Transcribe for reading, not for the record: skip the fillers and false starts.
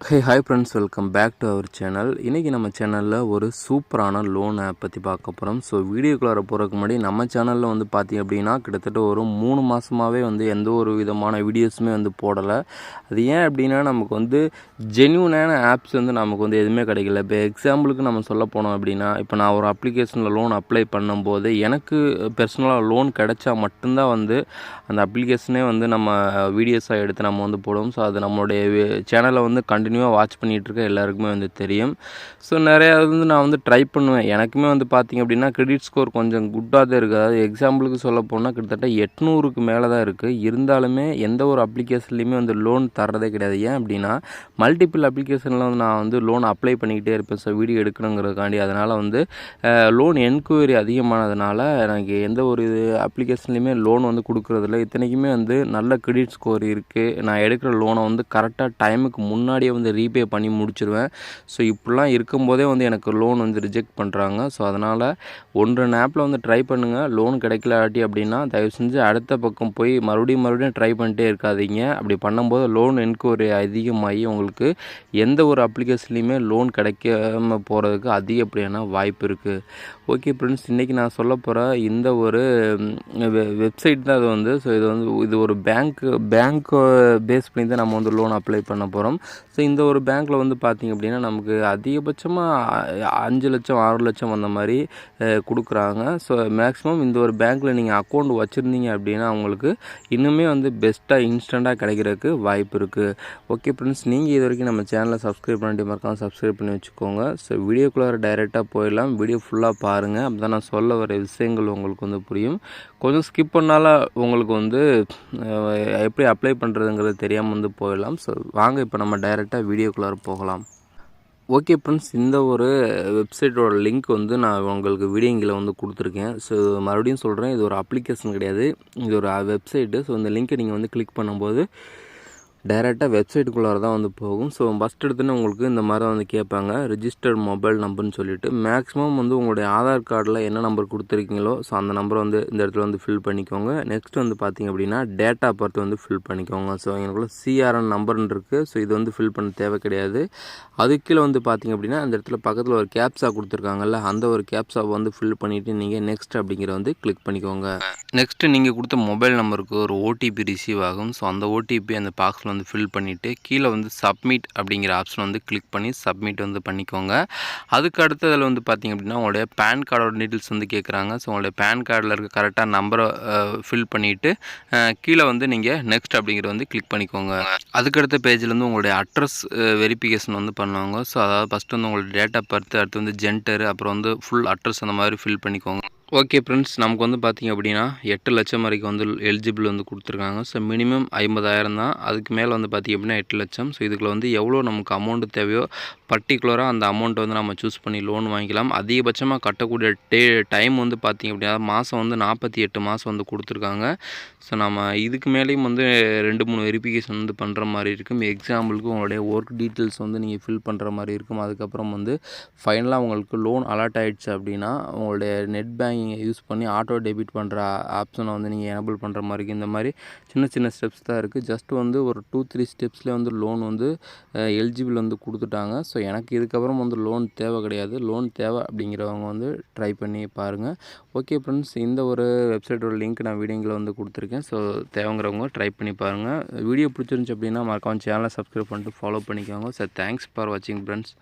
Hi friends, welcome back to our channel. இன்றைக்கி நம்ம சேனலில் ஒரு சூப்பரான லோன் ஆப் பற்றி பார்க்க போகிறோம். ஸோ வீடியோக்குள்ளார போகிறதுக்கு முன்னாடி நம்ம சேனலில் வந்து பார்த்திங்க அப்படின்னா கிட்டத்தட்ட ஒரு 3 மாதமாகவே வந்து எந்த ஒரு விதமான வீடியோஸுமே வந்து போடலை. அது ஏன் அப்படின்னா நமக்கு வந்து ஜென்யூனான ஆப்ஸ் வந்து நமக்கு வந்து எதுவுமே கிடைக்கல. இப்போ எக்ஸாம்பிளுக்கு நம்ம சொல்ல போனோம் அப்படின்னா, இப்போ நான் ஒரு அப்ளிகேஷனில் லோன் அப்ளை பண்ணும்போது எனக்கு பர்சனலாக லோன் கிடைச்சா மட்டும்தான் வந்து அந்த அப்ளிகேஷனே வந்து நம்ம வீடியோஸாக எடுத்து நம்ம வந்து போடுவோம். ஸோ அது நம்மளுடைய சேனலை வந்து கண்டினியூவாக வாட்ச் பண்ணிகிட்ருக்க எல்லாருக்குமே வந்து தெரியும். ஸோ நிறையா வந்து நான் வந்து ட்ரை பண்ணுவேன். எனக்குமே வந்து பார்த்திங்க அப்படின்னா கிரெடிட் ஸ்கோர் கொஞ்சம் குட்டாக தான் இருக்குது. அதாவது எக்ஸாம்பிளுக்கு சொல்ல போனால் கிட்டத்தட்ட 800க்கு மேலே தான் இருக்குது. இருந்தாலுமே எந்த ஒரு அப்ளிகேஷன்லேயுமே வந்து லோன் தர்றதே கிடையாது. ஏன் அப்படின்னா மல்டிபிள் அப்ளிகேஷனில் வந்து நான் வந்து லோன் அப்ளை பண்ணிக்கிட்டே இருப்பேன். ஸோ வீடியோ எடுக்கணுங்கிறதுக்காண்டி. அதனால் வந்து லோன் என்கொயரி அதிகமானதுனால எனக்கு எந்த ஒரு அப்ளிகேஷன்லேயுமே லோன் வந்து கொடுக்குறதில்ல. இத்தனைக்குமே வந்து நல்ல கிரெடிட் ஸ்கோர் இருக்குது. நான் எடுக்கிற லோனை வந்து கரெக்டாக டைமுக்கு முன்னாடியே வந்து ரீபே பண்ணி முடிச்சிடுவேன். ஸோ இப்படிலாம் இருக்கும்போதே வந்து எனக்கு லோன் வந்து ரிஜெக்ட் பண்ணுறாங்க. ஸோ அதனால் 1-2 ஆப்பில் வந்து ட்ரை பண்ணுங்கள். லோன் கிடைக்கலாட்டி அப்படின்னா தயவு செஞ்சு அடுத்த பக்கம் போய் மறுபடியும் ட்ரை பண்ணிட்டே இருக்காதீங்க. அப்படி பண்ணும்போது லோன் என்கொயரி அதிகமாகி உங்களுக்கு எந்த ஒரு அப்ளிகேஷன்லேயுமே லோன் கிடைக்காம போகிறதுக்கு அதிகப்படியான வாய்ப்பு இருக்குது. ஓகே ஃப்ரெண்ட்ஸ், இன்றைக்கி நான் சொல்ல போகிற இந்த ஒரு வெப்சைட் தான் அது வந்து. ஸோ இது ஒரு பேங்க் பேஸ் பண்ணி தான் நம்ம வந்து லோன் அப்ளை பண்ண போகிறோம். ஸோ இந்த ஒரு பேங்க்கில் வந்து பார்த்திங்க அப்படின்னா நமக்கு அதிகபட்சமாக 5 லட்சம் 6 லட்சம் அந்த மாதிரி கொடுக்குறாங்க. ஸோ மேக்ஸிமம் இந்த ஒரு பேங்க்கில் நீங்கள் அக்கௌண்ட் வச்சுருந்தீங்க அப்படின்னா அவங்களுக்கு இன்னுமே வந்து பெஸ்ட்டாக இன்ஸ்டண்ட்டாக கிடைக்கிறதுக்கு வாய்ப்பு இருக்குது. ஓகே ஃப்ரெண்ட்ஸ், நீங்கள் இது வரைக்கும் நம்ம சேனலை சப்ஸ்கிரைப் பண்ணிட்டு மறக்காம சப்ஸ்கிரைப் பண்ணி வச்சுக்கோங்க. ஸோ வீடியோக்குள்ளே டைரெக்டாக போயிடலாம். வீடியோ ஃபுல்லாக பாருங்கள். அப்போ தான் நான் சொல்ல வர விஷயங்கள் உங்களுக்கு வந்து புரியும். கொஞ்சம் ஸ்கிப் பண்ணாலும் உங்களுக்கு வந்து எப்படி அப்ளை பண்ணுறதுங்கிறது தெரியாமல் வந்து போயிடலாம். ஸோ வாங்க இப்போ நம்ம டைரெக்டாக வீடியோக்குள்ளார போகலாம். ஓகே ஃப்ரெண்ட்ஸ், இந்த ஒரு வெப்சைட்டோட லிங்க் வந்து நான் உங்களுக்கு வீடியோங்கில் வந்து கொடுத்துருக்கேன். ஸோ மறுபடியும் சொல்கிறேன், இது ஒரு அப்ளிகேஷன் கிடையாது, இது ஒரு வெப்சைட்டு. ஸோ இந்த லிங்க்கை நீங்கள் வந்து கிளிக் பண்ணும்போது டைரெக்டாக வெப்சைட்டுக்குள்ளார தான் வந்து போகும். ஸோ ஃபஸ்ட் எடுத்துன்னு உங்களுக்கு இந்த மாதிரி தான் வந்து கேட்பாங்க, ரிஜிஸ்டர்ட் மொபைல் நம்பர்னு சொல்லிட்டு. மேக்ஸிமம் வந்து உங்களுடைய ஆதார் கார்டில் என்ன நம்பர் கொடுத்துருக்கீங்களோ ஸோ அந்த நம்பரை வந்து இந்த இடத்துல வந்து ஃபில் பண்ணிக்கோங்க. நெக்ஸ்ட் வந்து பார்த்திங்க அப்படின்னா டேட் ஆஃப் பர்த் வந்து ஃபில் பண்ணிக்கோங்க. ஸோ எனக்குள்ள சிஆர்என் நம்பர்னு இருக்குது. ஸோ இது வந்து ஃபில் பண்ண தேவை கிடையாது. அதுக்கு கீழே வந்து பார்த்திங்க அப்படின்னா அந்த இடத்துல பக்கத்தில் ஒரு கேப்ஸா கொடுத்துருக்காங்கல்ல, அந்த ஒரு கேப்ஸாவை வந்து ஃபில் பண்ணிவிட்டு நீங்கள் நெக்ஸ்ட் அப்படிங்கிற வந்து கிளிக் பண்ணிக்கோங்க. நெக்ஸ்ட்டு நீங்கள் கொடுத்த மொபைல் நம்பருக்கு ஒரு ஓடிபி ரிசீவ் ஆகும். ஸோ அந்த ஓடிபி அந்த பாக்ஸில் வந்து ஃபில் பண்ணிவிட்டு கீழே வந்து சப்மிட் அப்படிங்கிற ஆப்ஷன் வந்து கிளிக் பண்ணி சப்மிட் வந்து பண்ணிக்கோங்க. அதுக்கு அடுத்ததில் வந்து பார்த்திங்க அப்படின்னா உங்களுடைய பேன் கார்டோட டீட்டெயில்ஸ் வந்து கேட்குறாங்க. ஸோ உங்களுடைய பேன் கார்டில் இருக்க கரெக்டாக நம்பரை ஃபில் பண்ணிவிட்டு கீழே வந்து நீங்கள் நெக்ஸ்ட் அப்படிங்கிற வந்து கிளிக் பண்ணிக்கோங்க. அதுக்கடுத்த பேஜில் வந்து உங்களுடைய அட்ரஸ் வெரிஃபிகேஷன் வந்து பண்ணுவாங்க. ஸோ அதாவது ஃபஸ்ட்டு வந்து உங்களுடைய டேட் ஆஃப் பர்த், அடுத்து வந்து ஜென்டர், அப்புறம் வந்து ஃபுல் அட்ரஸ் அந்த மாதிரி ஃபில் பண்ணிக்கோங்க. ஓகே ஃப்ரெண்ட்ஸ், நமக்கு வந்து பார்த்திங்க அப்படின்னா 8 லட்சம் வரைக்கும் வந்து எலிஜிபிள் வந்து கொடுத்துருக்காங்க. ஸோ மினிமம் 50,000 தான். அதுக்கு மேலே வந்து பார்த்திங்க அப்படின்னா 8 லட்சம். ஸோ இதுக்குள்ள வந்து எவ்வளோ நமக்கு அமௌண்ட்டு தேவையோ பர்டிகுலராக அந்த அமௌண்ட்டை வந்து நம்ம சூஸ் பண்ணி லோன் வாங்கிக்கலாம். அதிகபட்சமாக கட்டக்கூடிய டைம் வந்து பார்த்திங்க அப்படின்னா மாதம் வந்து 48 மாதம் வந்து கொடுத்துருக்காங்க. ஸோ நம்ம இதுக்கு மேலேயும் வந்து 2-3 வெரிஃபிகேஷன் வந்து பண்ணுற மாதிரி இருக்கும். எக்ஸாம்பிளுக்கு உங்களுடைய ஒர்க் டீட்டெயில்ஸ் வந்து நீங்கள் ஃபில் பண்ணுற மாதிரி இருக்கும். அதுக்கப்புறம் வந்து ஃபைனலாக உங்களுக்கு லோன் அலாட் ஆகிடுச்சு அப்படின்னா உங்களுடைய நெட் பேங்கிங்கை யூஸ் பண்ணி ஆட்டோ டெபிட் பண்ணுற ஆப்ஷனை வந்து நீங்கள் எனபிள் பண்ணுற மாதிரி இருக்குது. இந்த மாதிரி சின்ன ஸ்டெப்ஸ் தான் இருக்குது. ஜஸ்ட் வந்து ஒரு 2-3 ஸ்டெப்ஸ்லேயே வந்து லோன் வந்து எலிஜிபிள் வந்து கொடுத்துட்டாங்க. ஸோ எனக்கு இதுக்கப்புறம் வந்து லோன் தேவை கிடையாது. லோன் தேவை அப்படிங்கிறவங்க வந்து ட்ரை பண்ணி பாருங்கள். ஓகே ஃப்ரெண்ட்ஸ், இந்த ஒரு வெப்சைட்டோட லிங்க் நான் வீடியோங்கில் வந்து கொடுத்துருக்கேன். ஸோ தேவைங்கிறவங்க ட்ரை பண்ணி பாருங்கள். வீடியோ பிடிச்சிருந்துச்சி அப்படின்னா மறக்காம சேனலை சப்ஸ்கிரைப் பண்ணிட்டு ஃபாலோ பண்ணிக்கோங்க. ஸோ தேங்க்ஸ் ஃபார் வாட்சிங் ஃப்ரெண்ட்ஸ்.